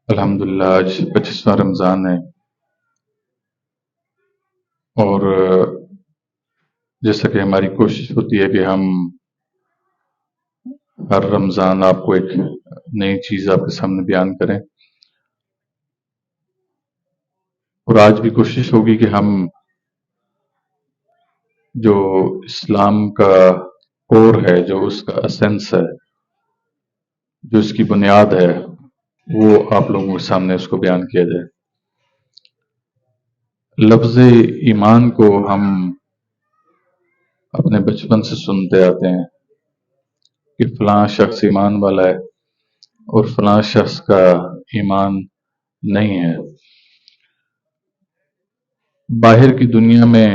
الحمدللہ آج 25واں رمضان ہے اور جیسا کہ ہماری کوشش ہوتی ہے کہ ہم ہر رمضان آپ کو ایک نئی چیز آپ کے سامنے بیان کریں، اور آج بھی کوشش ہوگی کہ ہم جو اسلام کا کور ہے، جو اس کا اسینس ہے، جو اس کی بنیاد ہے، وہ آپ لوگوں کے سامنے اس کو بیان کیا جائے۔ لفظ ایمان کو ہم اپنے بچپن سے سنتے آتے ہیں کہ فلاں شخص ایمان والا ہے اور فلاں شخص کا ایمان نہیں ہے۔ باہر کی دنیا میں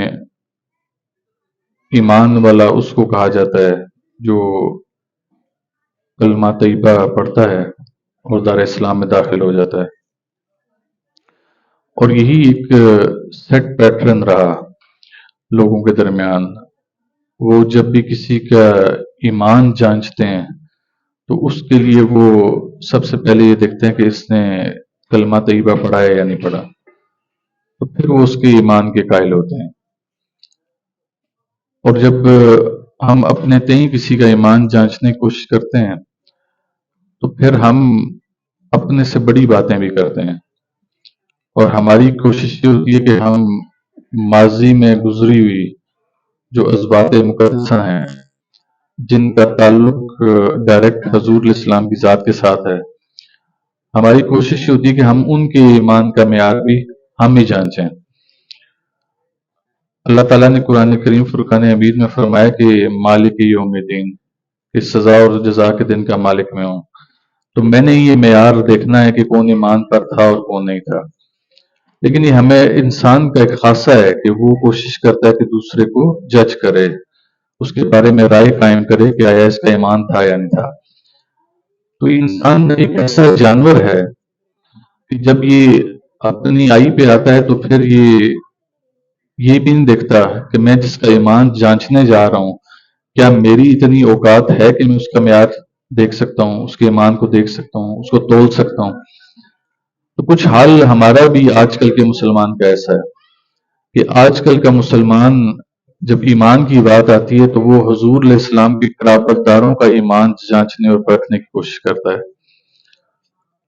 ایمان والا اس کو کہا جاتا ہے جو کلمہ طیبہ پڑھتا ہے اور دار اسلام میں داخل ہو جاتا ہے، اور یہی ایک سیٹ پیٹرن رہا لوگوں کے درمیان۔ وہ جب بھی کسی کا ایمان جانچتے ہیں تو اس کے لیے وہ سب سے پہلے یہ دیکھتے ہیں کہ اس نے کلمہ طیبہ پڑھا ہے یا نہیں پڑھا، تو پھر وہ اس کے ایمان کے قائل ہوتے ہیں۔ اور جب ہم اپنے تئیں کسی کا ایمان جانچنے کی کوشش کرتے ہیں تو پھر ہم اپنے سے بڑی باتیں بھی کرتے ہیں، اور ہماری کوشش یہ ہوتی ہے کہ ہم ماضی میں گزری ہوئی جو ازباط مقدسہ ہیں، جن کا تعلق ڈائریکٹ حضور علیہ السلام کی ذات کے ساتھ ہے، ہماری کوشش یہ ہوتی ہے کہ ہم ان کے ایمان کا معیار بھی ہم ہی جانچیں۔ اللہ تعالیٰ نے قرآن کریم فرقان حمید میں فرمایا کہ مالک یوم الدین، کہ سزا اور جزا کے دن کا مالک میں ہوں، تو میں نے یہ معیار دیکھنا ہے کہ کون ایمان پر تھا اور کون نہیں تھا۔ لیکن یہ ہمیں انسان کا ایک خاصہ ہے کہ وہ کوشش کرتا ہے کہ دوسرے کو جج کرے، اس کے بارے میں رائے قائم کرے کہ آیا اس کا ایمان تھا یا نہیں تھا۔ تو انسان ایک ایسا جانور ہے کہ جب یہ اپنی آئی پہ آتا ہے تو پھر یہ بھی نہیں دیکھتا کہ میں جس کا ایمان جانچنے جا رہا ہوں، کیا میری اتنی اوقات ہے کہ میں اس کا معیار دیکھ سکتا ہوں، اس کے ایمان کو دیکھ سکتا ہوں، اس کو تول سکتا ہوں۔ تو کچھ حال ہمارا بھی آج کل کے مسلمان کا ایسا ہے کہ آج کل کا مسلمان جب ایمان کی بات آتی ہے تو وہ حضور علیہ السلام کے قرابت داروں کا ایمان جانچنے اور پرکھنے کی کوشش کرتا ہے،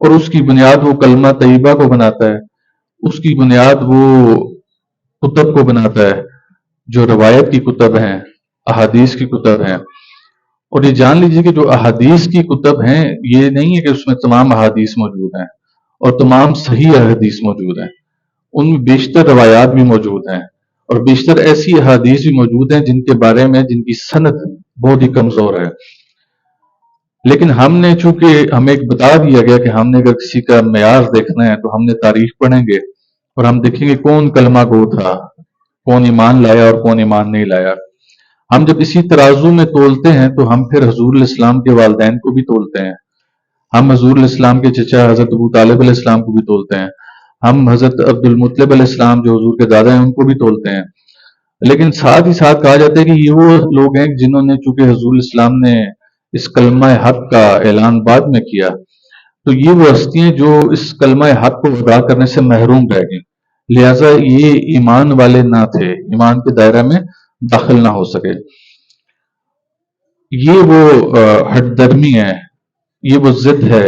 اور اس کی بنیاد وہ کلمہ طیبہ کو بناتا ہے، اس کی بنیاد وہ کتب کو بناتا ہے جو روایت کی کتب ہیں، احادیث کی کتب ہیں۔ اور یہ جان لیجیے کہ جو احادیث کی کتب ہیں، یہ نہیں ہے کہ اس میں تمام احادیث موجود ہیں اور تمام صحیح احادیث موجود ہیں، ان میں بیشتر روایات بھی موجود ہیں، اور بیشتر ایسی احادیث بھی موجود ہیں جن کے بارے میں جن کی سند بہت ہی کمزور ہے۔ لیکن ہم نے چونکہ ہمیں ایک بتا دیا گیا کہ ہم نے اگر کسی کا معیار دیکھنا ہے تو ہم نے تاریخ پڑھیں گے اور ہم دیکھیں گے کون کلمہ گو تھا، کون ایمان لایا اور کون ایمان نہیں لایا۔ ہم جب اسی ترازو میں تولتے ہیں تو ہم پھر حضور علیہ السلام کے والدین کو بھی تولتے ہیں، ہم حضور علیہ السلام کے چچا حضرت ابو طالب علیہ السلام کو بھی تولتے ہیں، ہم حضرت عبد المطلب علیہ السلام جو حضور کے دادا ہیں ان کو بھی تولتے ہیں۔ لیکن ساتھ ہی ساتھ کہا جاتا ہے کہ یہ وہ لوگ ہیں جنہوں نے، چونکہ حضور علیہ السلام نے اس کلمہ حق کا اعلان بعد میں کیا، تو یہ وہ ہستیاں جو اس کلمہ حق کو ادا کرنے سے محروم رہ گئیں، لہٰذا یہ ایمان والے نہ تھے، ایمان کے دائرہ میں داخل نہ ہو سکے۔ یہ وہ ہٹ درمی ہے، یہ وہ ضد ہے،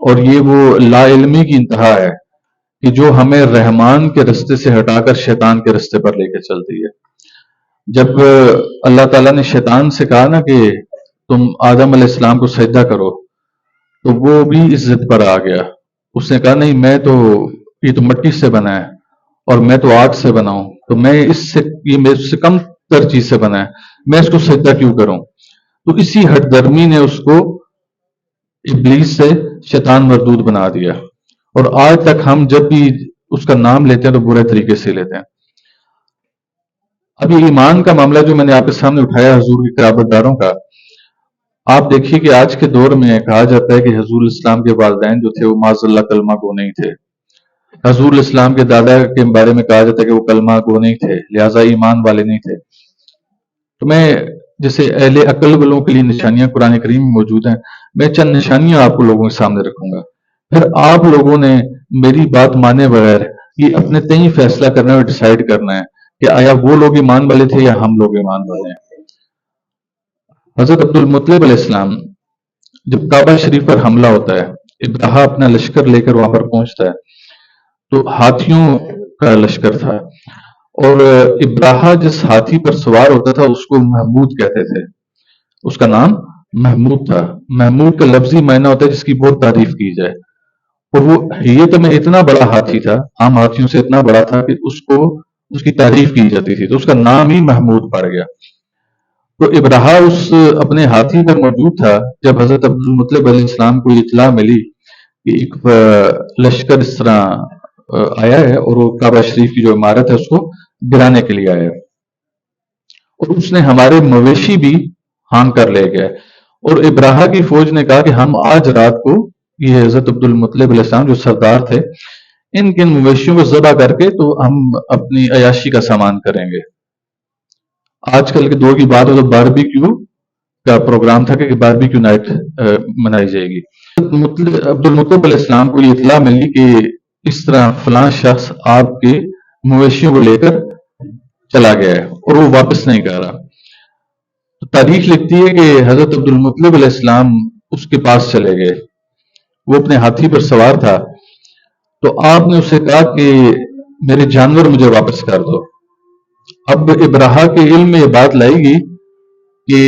اور یہ وہ لا علمی کی انتہا ہے کہ جو ہمیں رحمان کے رستے سے ہٹا کر شیطان کے رستے پر لے کے چلتی ہے۔ جب اللہ تعالیٰ نے شیطان سے کہا نا کہ تم آدم علیہ السلام کو سجدہ کرو، تو وہ بھی اس ضد پر آ گیا، اس نے کہا نہیں، یہ تو مٹی سے بنا ہے اور میں تو آگ سے بنا ہوں، تو یہ میں اس سے کم تر چیز سے بنا ہے، میں اس کو سجدہ کیوں کروں؟ تو اسی ہٹ درمی نے اس کو ابلیس سے شیطان مردود بنا دیا، اور آج تک ہم جب بھی اس کا نام لیتے ہیں تو برے طریقے سے لیتے ہیں۔ اب یہ ایمان کا معاملہ جو میں نے آپ کے سامنے اٹھایا حضور کے قرابت داروں کا، آپ دیکھیے کہ آج کے دور میں کہا جاتا ہے کہ حضور الاسلام کے والدین جو تھے وہ معاذ اللہ کلمہ گو نہیں تھے، حضور الاسلام کے دادا کے بارے میں کہا جاتا ہے کہ وہ کلمہ گو نہیں تھے، لہٰذا ایمان والے نہیں تھے۔ تو میں جیسے اہل عقل والوں کے لیے نشانیاں قرآن کریم میں موجود ہیں، میں چند نشانیاں آپ کو لوگوں کے سامنے رکھوں گا پھر آپ لوگوں نے میری بات مانے بغیر یہ اپنے تئیں فیصلہ کرنا ہے اور ڈیسائیڈ کرنا ہے کہ آیا وہ لوگ ایمان والے تھے یا ہم لوگ ایمان والے ہیں۔ حضرت عبد المطلب علیہ السلام جب کعبہ شریف پر حملہ ہوتا ہے، ابراہا اپنا لشکر لے کر وہاں پر پہنچتا ہے، تو ہاتھیوں کا لشکر تھا، اور ابراہا جس ہاتھی پر سوار ہوتا تھا اس کو محمود کہتے تھے، اس کا نام محمود تھا۔ محمود کا لفظی معنی ہوتا ہے جس کی بہت تعریف کی جائے، اور وہ حیت میں اتنا بڑا ہاتھی تھا، عام ہاتھیوں سے اتنا بڑا تھا کہ اس کی تعریف کی جاتی تھی، تو اس کا نام ہی محمود پڑ گیا۔ تو ابراہا اس اپنے ہاتھی پر موجود تھا جب حضرت عبد المطلب علیہ السلام کو اطلاع ملی کہ ایک لشکر اس طرح آیا ہے اور وہ کعبہ شریف کی جو عمارت ہے اس کو گرانے کے لیے آیا ہے، اور اس نے ہمارے مویشی بھی ہانگ کر لے گئے، اور ابراہا کی فوج نے کہا کہ ہم آج رات کو یہ حضرت عبد المطلب علیہ السلام جو سردار تھے ان مویشیوں کو ذبح کر کے تو ہم اپنی عیاشی کا سامان کریں گے۔ آج کل کے دور کی بات ہو تو باربیکیو کا پروگرام تھا کہ باربیکیو نائٹ منائی جائے گی۔ عبد المطلب علیہ السلام کو یہ اطلاع ملی کہ اس طرح فلاں شخص آپ کے مویشیوں کو لے کر چلا گیا ہے اور وہ واپس نہیں کر رہا۔ تو تاریخ لکھتی ہے کہ حضرت عبد المطلب علیہ السلام اس کے پاس چلے گئے، وہ اپنے ہاتھی پر سوار تھا، تو آپ نے اسے کہا کہ میرے جانور مجھے واپس کر دو۔ اب ابراہا کے علم میں یہ بات لائے گی کہ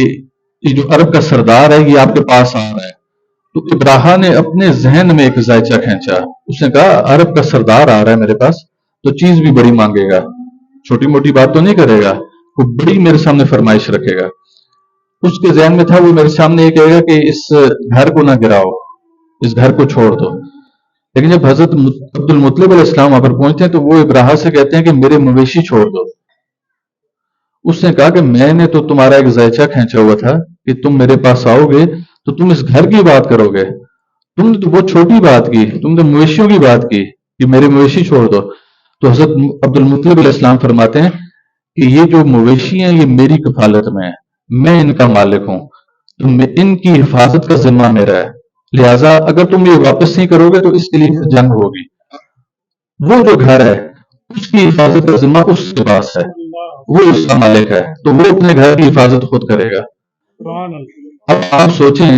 یہ جو عرب کا سردار ہے یہ آپ کے پاس آ رہا ہے، تو ابراہا نے اپنے ذہن میں ایک ذائچہ کھینچا، اس نے کہا عرب کا سردار آ رہا ہے میرے پاس تو چیز بھی بڑی مانگے گا، چھوٹی موٹی بات تو نہیں کرے گا، وہ بڑی میرے سامنے فرمائش رکھے گا۔ اس کے ذہن میں تھا وہ میرے سامنے یہ کہے گا کہ اس گھر کو نہ گراؤ، اس گھر کو چھوڑ دو۔ لیکن جب حضرت عبد المطلب علیہ السلام وہاں پر پہنچتے ہیں تو وہ ابراہا سے کہتے ہیں کہ میرے مویشی چھوڑ دو۔ اس نے کہا کہ میں نے تو تمہارا ایک ذائچہ کھینچا ہوا تھا کہ تم میرے پاس آؤ گے تو تم اس گھر کی بات کرو گے، تم نے تو بہت چھوٹی بات کی، تم نے مویشیوں کی بات کی کہ میرے مویشی چھوڑ دو۔ تو حضرت عبد المطلب علیہ السلام فرماتے ہیں کہ یہ جو مویشی ہیں یہ میری کفالت میں ہے، میں ان کا مالک ہوں، تو ان کی حفاظت کا ذمہ میرا ہے، لہٰذا اگر تم یہ واپس نہیں کرو گے تو اس کے لیے جنگ ہوگی۔ وہ جو گھر ہے اس کی حفاظت کا ذمہ اس کے پاس ہے، وہ اس کا مالک ہے، تو وہ اپنے گھر کی حفاظت خود کرے گا۔ اب آپ سوچیں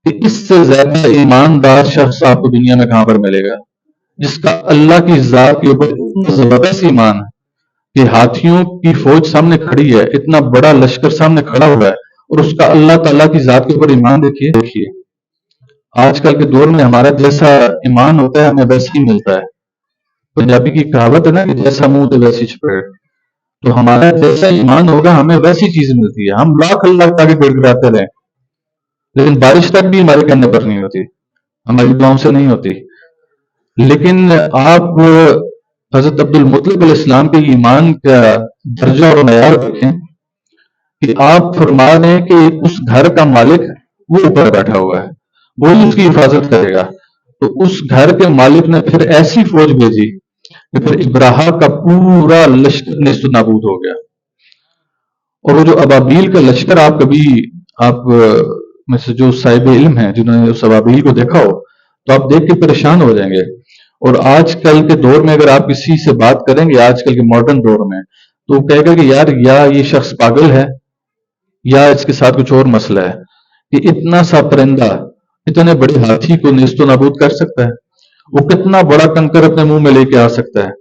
کہ اس سے زیادہ ایماندار شخص آپ کو دنیا میں کہاں پر ملے گا، جس کا اللہ کی ذات کے اوپر اتنا زبردست ایمان ہے کہ ہاتھیوں کی فوج سامنے کھڑی ہے، اتنا بڑا لشکر سامنے کھڑا ہوا ہے، اور اس کا اللہ تعالیٰ کی ذات کے اوپر ایمان دیکھیے۔ آج کل کے دور میں ہمارا جیسا ایمان ہوتا ہے ہمیں ویسا ہی ملتا ہے۔ پنجابی کی کہاوت ہے نا کہ جیسا منہ تو ویسی چپیڑ، تو ہمارا جیسا ایمان ہوگا ہمیں ویسی چیز ملتی ہے۔ ہم لاکھ اللہ تاکہ گڑ گڑاتے رہیں لیکن بارش تک بھی ہمارے کہنے پر نہیں ہوتی، ہماری دعاؤں سے نہیں ہوتی۔ لیکن آپ حضرت عبد المطلب علیہ السلام کے ایمان کا درجہ اور معیار دیکھیں کہ آپ فرما رہے ہیں کہ اس گھر کا مالک وہ اوپر بیٹھا ہوا ہے، وہی اس کی حفاظت کرے گا۔ تو اس گھر کے مالک نے پھر ایسی فوج بھیجی کہ پھر ابراہا کا پورا لشکر نیست و نابود ہو گیا۔ اور وہ جو ابابیل کا لشکر آپ میں سے جو صاحب علم ہیں جنہوں نے اس ابابیل کو دیکھا ہو تو آپ دیکھ کے پریشان ہو جائیں گے۔ اور آج کل کے دور میں اگر آپ کسی سے بات کریں گے، آج کل کے ماڈرن دور میں، تو وہ کہے گا کہ یار یا یہ شخص پاگل ہے یا اس کے ساتھ کچھ اور مسئلہ ہے کہ اتنا سا پرندہ اتنے بڑے ہاتھی کو نیست و نابود کر سکتا ہے، وہ کتنا بڑا کنکر اپنے منہ میں لے کے آ سکتا ہے۔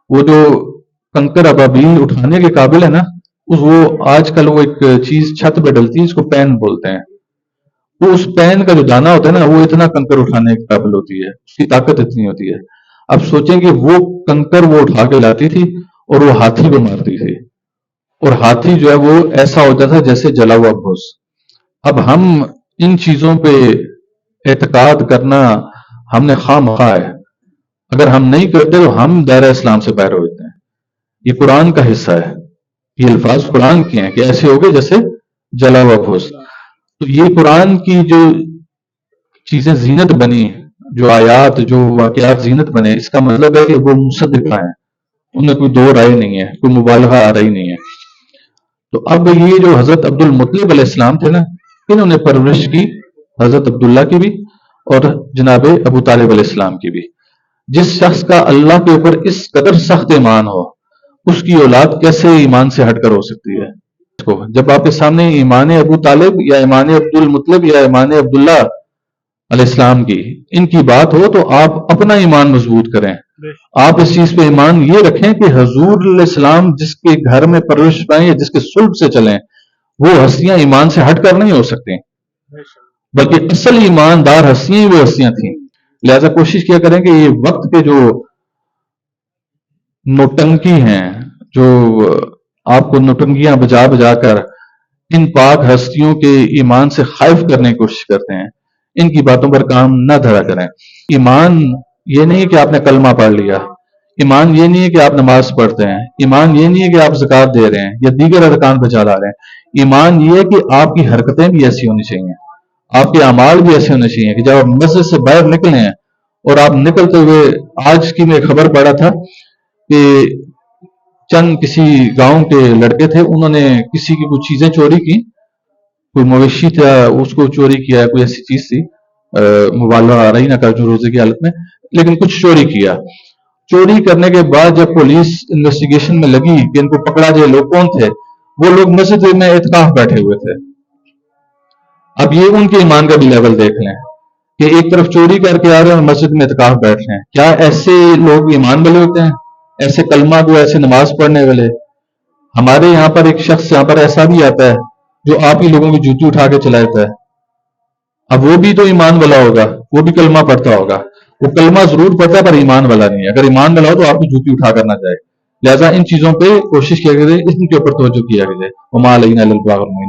وہ جو کنکر ابابیل اٹھانے کے قابل ہے نا، وہ آج کل وہ ایک چیز چھت پہ ڈلتی ہے، اس کو پین بولتے ہیں، وہ اس پین کا جو دانا ہوتا ہے نا وہ اتنا کنکر اٹھانے کے قابل ہوتی ہے، اس کی طاقت اتنی ہوتی ہے۔ اب سوچیں کہ وہ کنکر وہ اٹھا کے لاتی تھی اور وہ ہاتھی کو مارتی تھی، اور ہاتھی جو ہے وہ ایسا ہوتا تھا جیسے جلا ہوا بھوس۔ اب ہم ان چیزوں پہ اعتقاد کرنا ہم نے خواہ مخواہ ہے، اگر ہم نہیں کرتے تو ہم دائرہ اسلام سے باہر ہوتے ہیں۔ یہ قرآن کا حصہ ہے، یہ الفاظ قرآن کے ہیں کہ ایسے ہوگے جیسے جلا ہوا بھوس۔ تو یہ قرآن کی جو چیزیں زینت بنی، جو آیات جو واقعات زینت بنے، اس کا مطلب ہے کہ وہ مصدقہ ہیں، ان میں کوئی دو رائے نہیں ہے، کوئی مبالغہ آ رہی نہیں ہے۔ تو اب یہ جو حضرت عبد المطلب علیہ السلام تھے نا، انہوں نے پرورش کی حضرت عبداللہ کی بھی اور جناب ابو طالب علیہ السلام کی بھی. جس شخص کا اللہ کے اوپر اس قدر سخت ایمان ہو اس کی اولاد کیسے ایمان سے ہٹ کر ہو سکتی ہے؟ جب آپ کے سامنے ایمان ابو طالب یا ایمان عبد المطلب یا ایمان عبداللہ علیہ السلام کی ان کی بات ہو تو آپ اپنا ایمان مضبوط کریں. آپ اس چیز پہ ایمان یہ رکھیں کہ حضور علیہ السلام جس کے گھر میں پرورش پائیں یا جس کے صلب سے چلیں وہ ہستیاں ایمان سے ہٹ کر نہیں ہو سکتی، بلکہ اصل ایماندار ہستیاں ہی وہ ہستیاں تھیں. لہذا کوشش کیا کریں کہ یہ وقت کے جو نوٹنکی ہیں، جو آپ کو نوٹنکیاں بجا بجا کر ان پاک ہستیوں کے ایمان سے خائف کرنے کی کوشش کرتے ہیں، ان کی باتوں پر کام نہ دھرا کریں. ایمان یہ نہیں کہ آپ نے کلمہ پڑھ لیا، ایمان یہ نہیں ہے کہ آپ نماز پڑھتے ہیں، ایمان یہ نہیں ہے کہ آپ زکوٰۃ دے رہے ہیں یا دیگر ارکان پہ چلا رہے ہیں. ایمان یہ ہے کہ آپ کی حرکتیں بھی ایسی ہونی چاہیے، آپ کے اعمال بھی ایسے ہونے چاہیے کہ جب آپ مسجد سے باہر نکلے ہیں اور آپ نکلتے ہوئے، آج کی میں خبر پڑھا تھا کہ چند کسی گاؤں کے لڑکے تھے، انہوں نے کسی کی کچھ چیزیں چوری کی، کوئی مویشی تھا اس کو چوری کیا، کوئی ایسی چیز تھی، مبالغہ آ رہی نہ کر جو روزے کی حالت میں، لیکن کچھ چوری کیا. چوری کرنے کے بعد جب پولیس انویسٹیگیشن میں لگی کہ ان کو پکڑا جائے، لوگ کون تھے، وہ لوگ مسجد میں اعتکاف بیٹھے ہوئے تھے. اب یہ ان کے ایمان کا بھی لیول دیکھ لیں کہ ایک طرف چوری کر کے آ رہے ہیں اور مسجد میں اعتکاف بیٹھ رہے ہیں. کیا ایسے لوگ ایمان والے ہوتے ہیں؟ ایسے کلمہ کو، ایسے نماز پڑھنے والے؟ ہمارے یہاں پر ایک شخص یہاں پر ایسا بھی آتا ہے جو آپ ہی لوگوں کی جوتی اٹھا کے چلا جاتا ہے. اب وہ بھی تو ایمان والا ہوگا، وہ بھی کلمہ پڑھتا ہوگا، وہ کلمہ ضرور پڑھتا ہے پر ایمان والا نہیں ہے. اگر ایمان والا ہو تو آپ کی جوتی اٹھا کر نہ جائے. لہٰذا ان چیزوں پہ کوشش کیا جائے، ان کے اوپر توجہ کیا جائے. وما علینا الا البلاغ المبین.